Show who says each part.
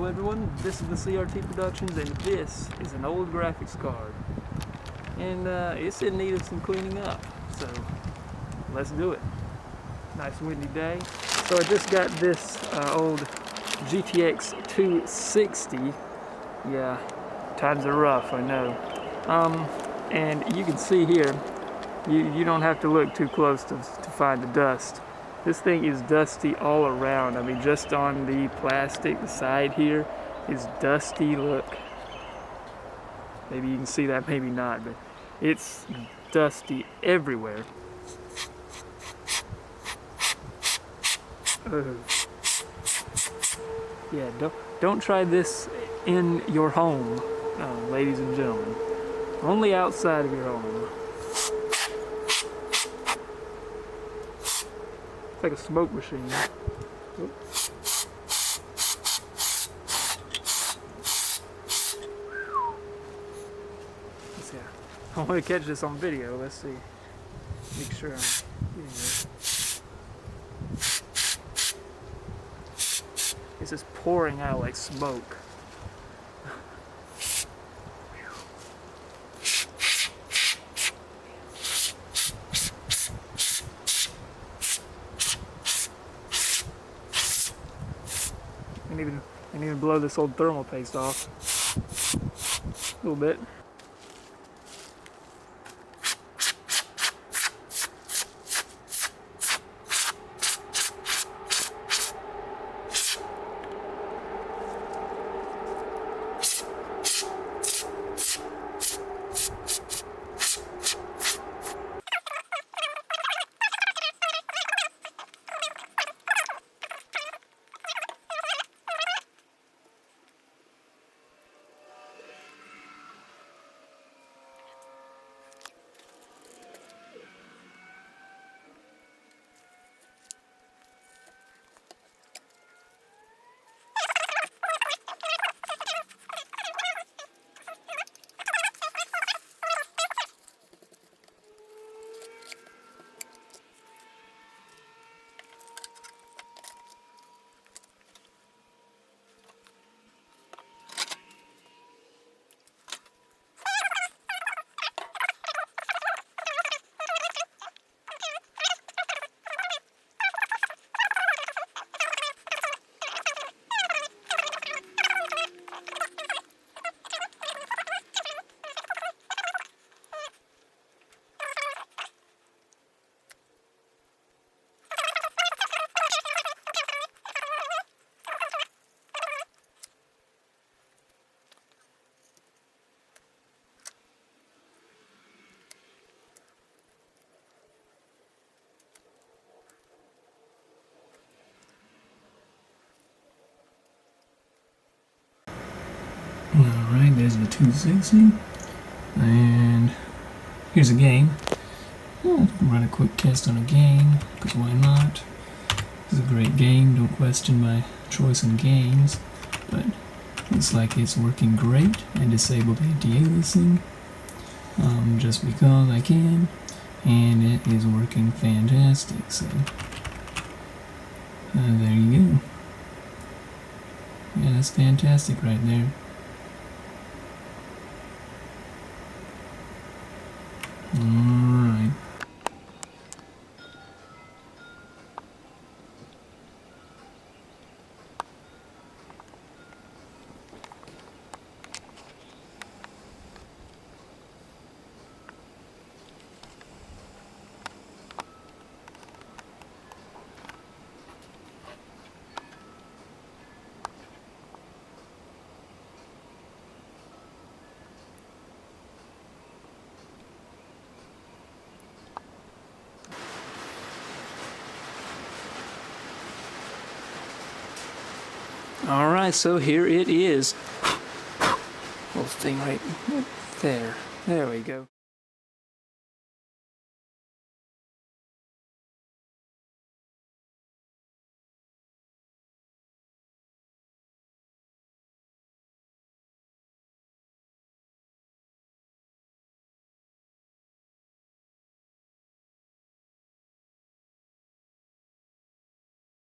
Speaker 1: Hello everyone, this is the CRT Productions and this is an old graphics card. And it's in need of some cleaning up, so let's do it. Nice windy day. So I just got this old GTX 260. Yeah, times are rough, I know. And you can see here, you don't have to look too close to find the dust. This thing is dusty all around. I mean, just on the plastic, the side here is dusty. Look. Maybe you can see that, maybe not, but it's dusty everywhere. Yeah, don't try this in your home, ladies and gentlemen. Only outside of your home. It's like a smoke machine. Oops. Let's see. I want to catch this on video. Let's see. Make sure I'm getting this. It's just pouring out like smoke. And even blow this old thermal paste off a little bit. Alright, there's the 260, and here's a game. I'll run a quick test on a game, because why not? This is a great game, don't question my choice in games, but looks like it's working great. I disabled anti-aliasing, just because I can, and it is working fantastic, so there you go. Yeah, that's fantastic right there. Alright. Alright, so here it is. Little thing right there. There we go.